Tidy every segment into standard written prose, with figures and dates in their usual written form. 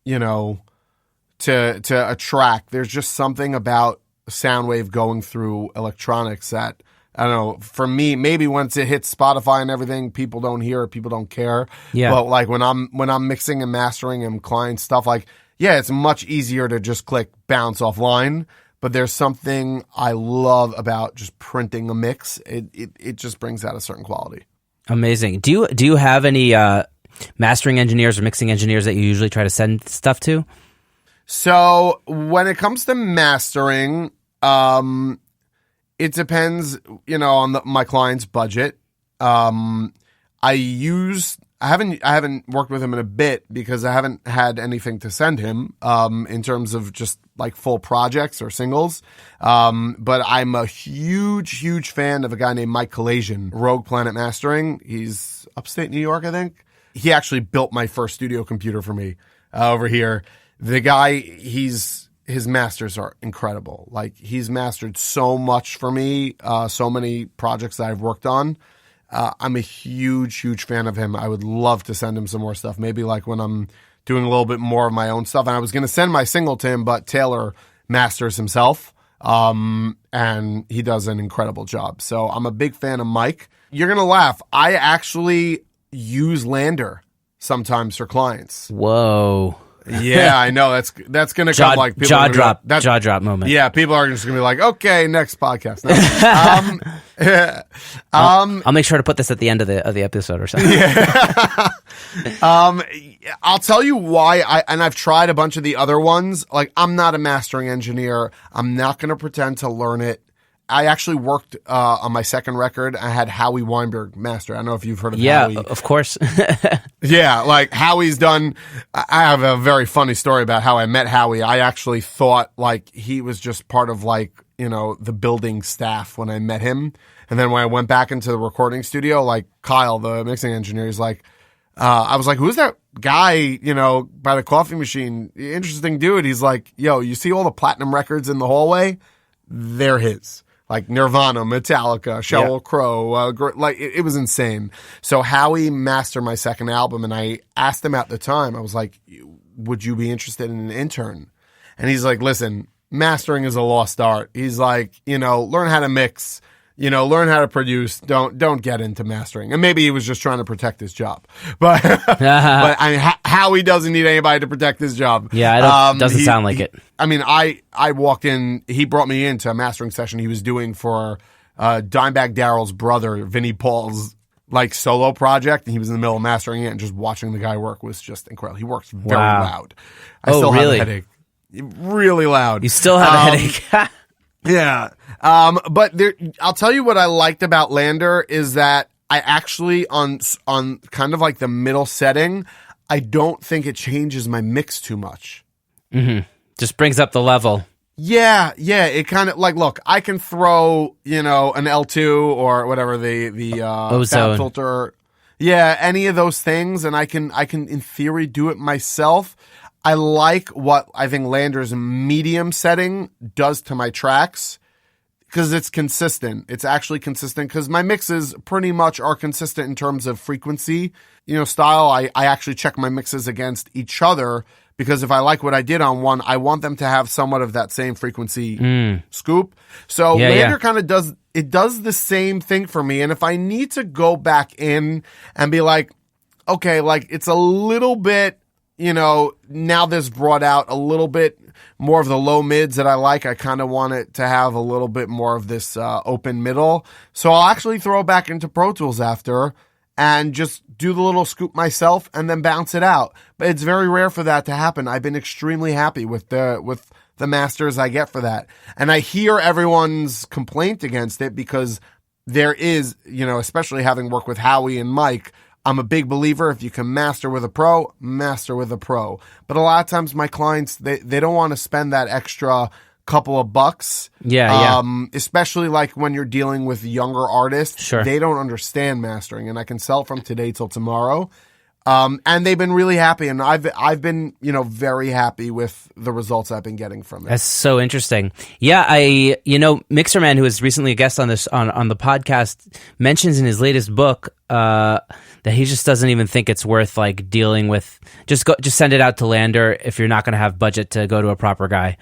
to a track. There's just something about a sound wave going through electronics that, I don't know, for me, maybe once it hits Spotify and everything, people don't hear it, people don't care. Yeah. But like when I'm mixing and mastering and client stuff, like, yeah, it's much easier to just click bounce offline. But there's something I love about just printing a mix. It just brings out a certain quality. Amazing. Do you have any mastering engineers or mixing engineers that you usually try to send stuff to? So when it comes to mastering, it depends, on my client's budget. I haven't worked with him in a bit because I haven't had anything to send him in terms of just like full projects or singles. But I'm a huge fan of a guy named Mike Kalasian, Rogue Planet Mastering. He's upstate New York, I think. He actually built my first studio computer for me over here. The guy, his masters are incredible. Like, he's mastered so much for me, so many projects that I've worked on. I'm a huge fan of him. I would love to send him some more stuff. Maybe like when I'm doing a little bit more of my own stuff. And I was going to send my single to him, but Taylor masters himself. And he does an incredible job. So I'm a big fan of Mike. You're going to laugh. I actually use Lander sometimes for clients. Whoa. Yeah, I know. That's going to come like people jaw drop moment. Yeah, people are just going to be like, okay, next podcast. No. I'll make sure to put this at the end of the episode or something. Yeah. I'll tell you why. I've tried a bunch of the other ones. Like, I'm not a mastering engineer. I'm not going to pretend to learn it. I actually worked on my second record. I had Howie Weinberg master. I don't know if you've heard of Howie. Yeah, of course. Yeah, like Howie's done. I have a very funny story about how I met Howie. I actually thought like he was just part of like, the building staff when I met him. And then when I went back into the recording studio, like Kyle, the mixing engineer, he's like, I was like, who's that guy, by the coffee machine? Interesting dude. He's like, yo, you see all the platinum records in the hallway? They're his. Like Nirvana, Metallica, Sheryl Crow, like it was insane. So Howie mastered my second album, and I asked him at the time, I was like, would you be interested in an intern? And he's like, listen, mastering is a lost art. He's like, learn how to mix, learn how to produce. Don't get into mastering. And maybe he was just trying to protect his job, but but I mean, Howie doesn't need anybody to protect his job. Yeah, it doesn't sound like it. I walked in. He brought me into a mastering session he was doing for Dimebag Darrell's brother, Vinnie Paul's like solo project, and he was in the middle of mastering it. And just watching the guy work was just incredible. He works very loud. I still have a headache. Really loud. You still have a headache. Yeah. But I'll tell you what I liked about Lander is that I actually, on kind of like the middle setting, I don't think it changes my mix too much. Mm-hmm. Just brings up the level. Yeah. It kind of like, look, I can throw, an L2 or whatever the fab filter. Yeah. Any of those things. And I can in theory do it myself. I like what I think Lander's medium setting does to my tracks because it's consistent. It's actually consistent because my mixes pretty much are consistent in terms of frequency, style. I actually check my mixes against each other because if I like what I did on one, I want them to have somewhat of that same frequency scoop. So Lander kind of does the same thing for me. And if I need to go back in and be like, okay, like it's a little bit, now this brought out a little bit more of the low mids that I like. I kind of want it to have a little bit more of this open middle. So I'll actually throw it back into Pro Tools after and just do the little scoop myself and then bounce it out. But it's very rare for that to happen. I've been extremely happy with the masters I get for that. And I hear everyone's complaint against it because there is, especially having worked with Howie and Mike, I'm a big believer if you can master with a pro, master with a pro. But a lot of times my clients, they don't want to spend that extra couple of bucks. Yeah. Especially like when you're dealing with younger artists. Sure. They don't understand mastering. And I can sell from today till tomorrow. And they've been really happy, and I've been, very happy with the results I've been getting from it. That's so interesting. Yeah, Mixerman, who was recently a guest on this on the podcast, mentions in his latest book that he just doesn't even think it's worth like dealing with. Just send it out to Lander if you're not going to have budget to go to a proper guy.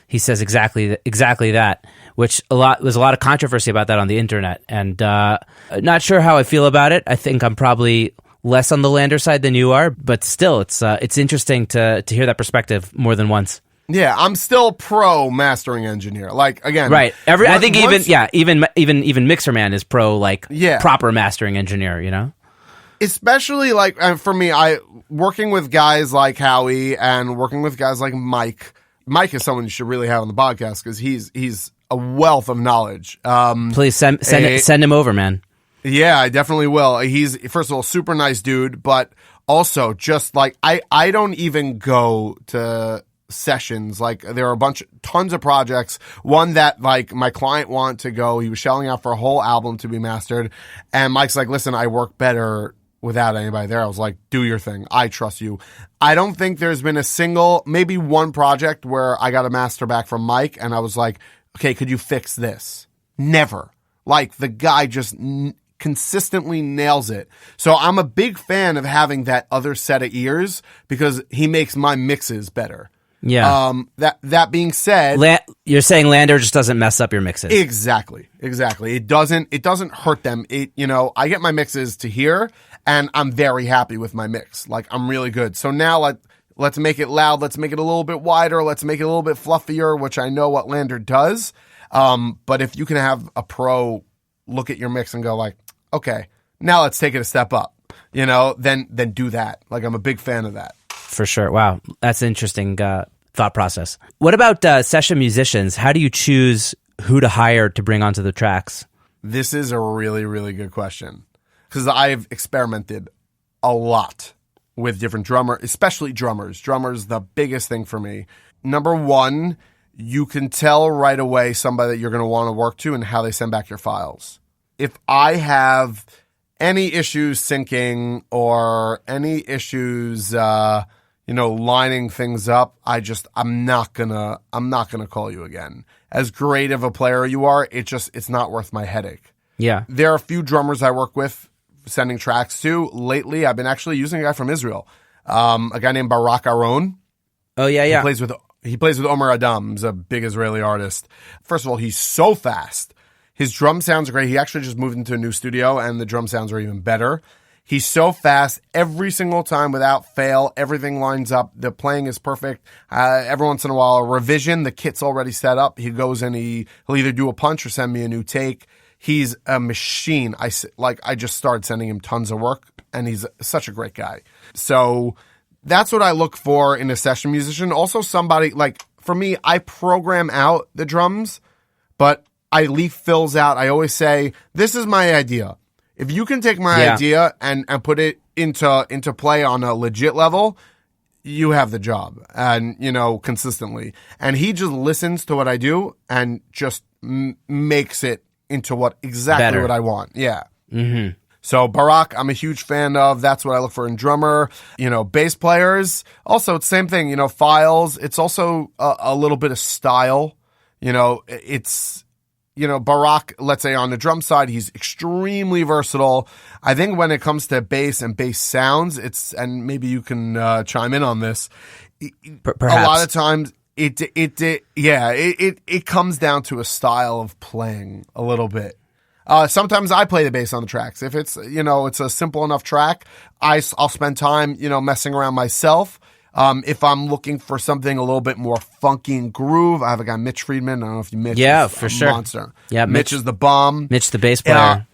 He says exactly that, which there's a lot of controversy about that on the internet, and not sure how I feel about it. I think I'm probably less on the Lander side than you are, but still, it's interesting to hear that perspective more than once. Yeah, I'm still pro mastering engineer. Like again, right? I think even Mixerman is pro proper mastering engineer. Especially like for me, I working with guys like Howie and working with guys like Mike. Mike is someone you should really have on the podcast because he's a wealth of knowledge. Please send him over, man. Yeah, I definitely will. He's, first of all, super nice dude, but also just like, I don't even go to sessions. Like there are tons of projects. One that like my client wanted to go, he was shelling out for a whole album to be mastered. And Mike's like, listen, I work better without anybody there. I was like, do your thing. I trust you. I don't think there's been maybe one project where I got a master back from Mike and I was like, okay, could you fix this? Never. Like the guy just consistently nails it. So I'm a big fan of having that other set of ears because he makes my mixes better. Yeah. That being said, you're saying Lander just doesn't mess up your mixes. Exactly. It doesn't hurt them. I get my mixes to here and I'm very happy with my mix. Like I'm really good. So now let's make it loud. Let's make it a little bit wider. Let's make it a little bit fluffier, which I know what Lander does. But if you can have a pro look at your mix and go like, okay, now let's take it a step up, then do that. Like I'm a big fan of that. For sure. Wow. That's an interesting thought process. What about session musicians? How do you choose who to hire to bring onto the tracks? This is a really, really good question because I've experimented a lot with different drummers, especially drummers. Drummers, the biggest thing for me. Number one, you can tell right away somebody that you're going to want to work to and how they send back your files. If I have any issues syncing or any issues, lining things up, I'm not gonna call you again. As great of a player you are, it's not worth my headache. Yeah. There are a few drummers I work with sending tracks to. Lately, I've been actually using a guy from Israel, a guy named Barak Aron. Oh yeah. He plays with Omer Adam. He's a big Israeli artist. First of all, he's so fast. His drum sounds great. He actually just moved into a new studio, and the drum sounds are even better. He's so fast every single time without fail. Everything lines up. The playing is perfect. Every once in a while, a revision. The kit's already set up. He goes and he'll either do a punch or send me a new take. He's a machine. I just started sending him tons of work, and he's such a great guy. So that's what I look for in a session musician. Also somebody, like, for me, I program out the drums, but I leave fills out. I always say, this is my idea. If you can take my idea and put it into play on a legit level, you have the job, and consistently. And he just listens to what I do and just makes it into what I want. Yeah. Mm-hmm. So Barak, I'm a huge fan of. That's what I look for in drummer. Bass players. Also, it's the same thing. Files. It's also a little bit of style. Barak, let's say on the drum side, he's extremely versatile. I think when it comes to bass and bass sounds, and maybe you can chime in on this. Perhaps. A lot of times it comes down to a style of playing a little bit. Sometimes I play the bass on the tracks. If it's, it's a simple enough track, I'll spend time, messing around myself. If I'm looking for something a little bit more funky and groove, I have a guy, Mitch Friedman. I don't know if you Mitch. Yeah, is for a sure. Monster. Yeah, Mitch is the bomb. Mitch, the bass player.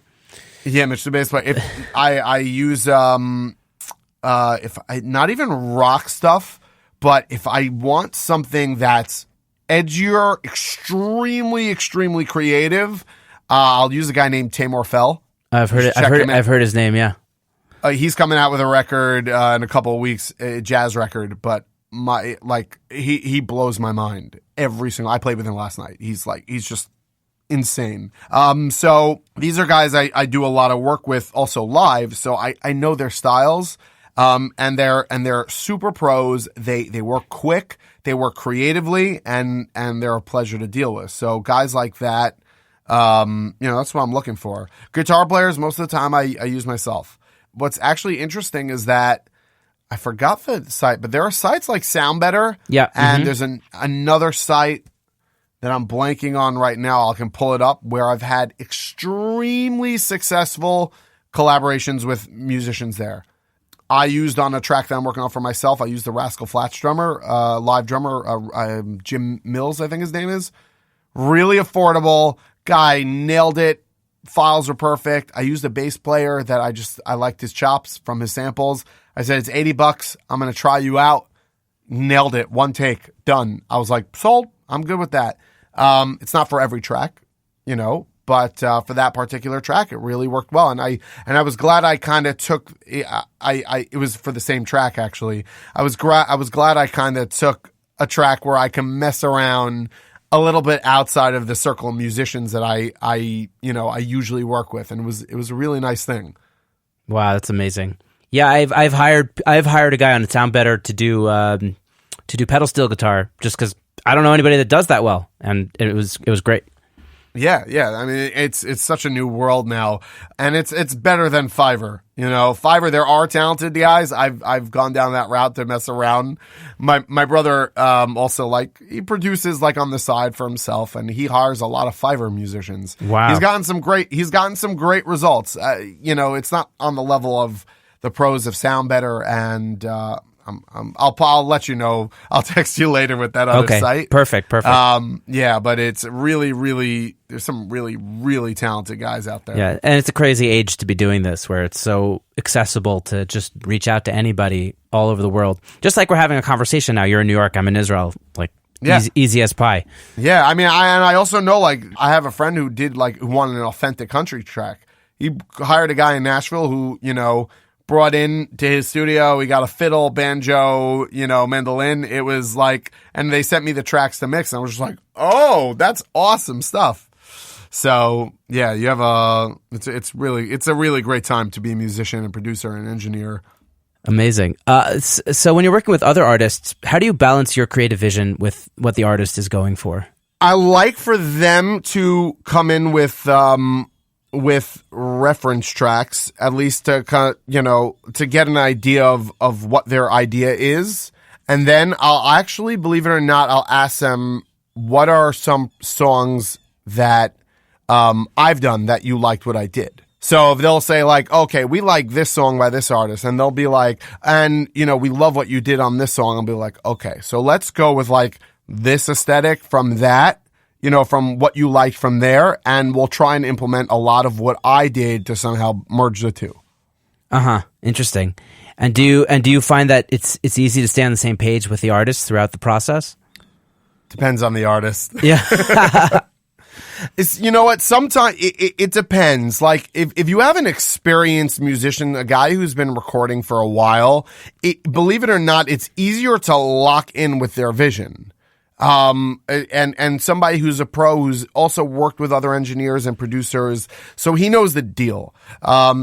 Mitch, the bass player. If I use not even rock stuff, but if I want something that's edgier, extremely, extremely creative, I'll use a guy named Tamor Fell. I've heard his name. Yeah. He's coming out with a record in a couple of weeks, a jazz record, but he blows my mind every single. I played with him last night. He's just insane. So these are guys I do a lot of work with also live, so I know their styles. And they're super pros. They work quick, they work creatively, and they're a pleasure to deal with. So guys like that, that's what I'm looking for. Guitar players, most of the time I use myself. What's actually interesting is that I forgot the site, but there are sites like Sound Better. Yeah. And there's another site that I'm blanking on right now. I can pull it up, where I've had extremely successful collaborations with musicians there. I used on a track that I'm working on for myself, I used the Rascal Flatts drummer, live drummer, Jim Mills, I think his name is. Really affordable. Guy nailed it. Files were perfect. I used a bass player that I liked his chops from his samples. I said, it's $80. I'm going to try you out. Nailed it. One take. Done. I was like, sold. I'm good with that. It's not for every track, but for that particular track, it really worked well. And I was glad I kind of took, it was for the same track, actually. I was glad I kind of took a track where I can mess around a little bit outside of the circle of musicians that I usually work with. And it was a really nice thing. Wow. That's amazing. Yeah. I've hired a guy on Sound Better to do pedal steel guitar, just cause I don't know anybody that does that well. And it was great. Yeah. I mean, it's such a new world now, and it's better than Fiverr. Fiverr, there are talented guys. I've gone down that route to mess around. My brother, also, he produces on the side for himself, and he hires a lot of Fiverr musicians. Wow. He's gotten some great results. It's not on the level of the pros of Sound Better, and, I'll let you know. I'll text you later with that other site. Perfect. But it's really, there's some really, really talented guys out there. Yeah, and it's a crazy age to be doing this, where it's so accessible to just reach out to anybody all over the world. Just like we're having a conversation now. You're in New York, I'm in Israel. Easy as pie. Yeah, I mean, I also know, I have a friend who who wanted an authentic country track. He hired a guy in Nashville who, brought in to his studio. He got a fiddle, banjo, mandolin. It was and they sent me the tracks to mix, and I was just like, oh, that's awesome stuff. So yeah, you have it's a really great time to be a musician and producer and engineer. Amazing. So when you're working with other artists, how do you balance your creative vision with what the artist is going for? I like for them to come in with reference tracks, at least to to get an idea of what their idea is. And then I'll actually, believe it or not, I'll ask them, what are some songs that I've done that you liked what I did? So if they'll say okay, we like this song by this artist, and they'll be and we love what you did on this song, I'll be okay, so let's go with this aesthetic from that, from what you liked from there, and we'll try and implement a lot of what I did to somehow merge the two. Interesting. And do you find that it's easy to stay on the same page with the artist throughout the process? Depends on the artist. Yeah. It's sometimes it depends. If you have an experienced musician, a guy who's been recording for a while, believe it or not, it's easier to lock in with their vision. And somebody who's a pro, who's also worked with other engineers and producers, so he knows the deal.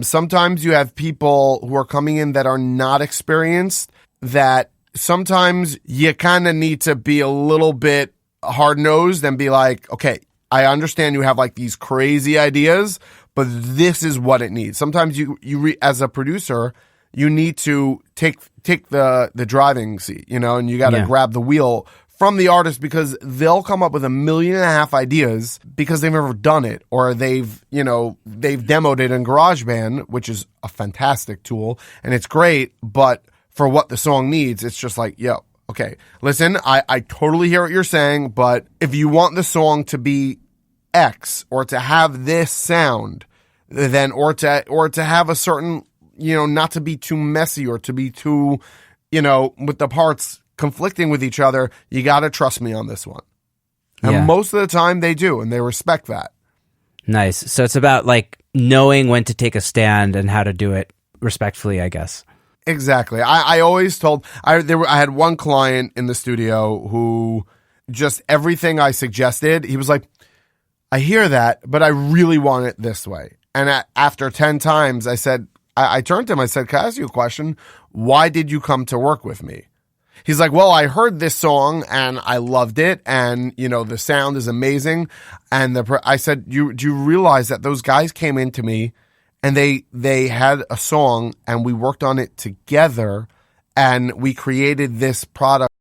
Sometimes you have people who are coming in that are not experienced, that sometimes you kind of need to be a little bit hard-nosed and be okay, I understand you have these crazy ideas, but this is what it needs. Sometimes you as a producer, you need to take the driving seat, and you got to grab the wheel from the artist, because they'll come up with 1.5 million ideas because they've never done it, or they've demoed it in GarageBand, which is a fantastic tool and it's great, but for what the song needs, it's just okay, listen, I totally hear what you're saying, but if you want the song to be X, or to have this sound, then or to have a certain, not to be too messy, or to be too, with the parts conflicting with each other, you got to trust me on this one. And most of the time they do, and they respect that. Nice. So it's about knowing when to take a stand and how to do it respectfully, I guess. Exactly. I always told, I had one client in the studio who just everything I suggested, he was like, I hear that, but I really want it this way. And after 10 times, I said, I turned to him. I said, "Can I ask you a question? Why did you come to work with me?" He's like, "Well, I heard this song and I loved it, and the sound is amazing." And I said, "Do you realize that those guys came into me, and they had a song, and we worked on it together, and we created this product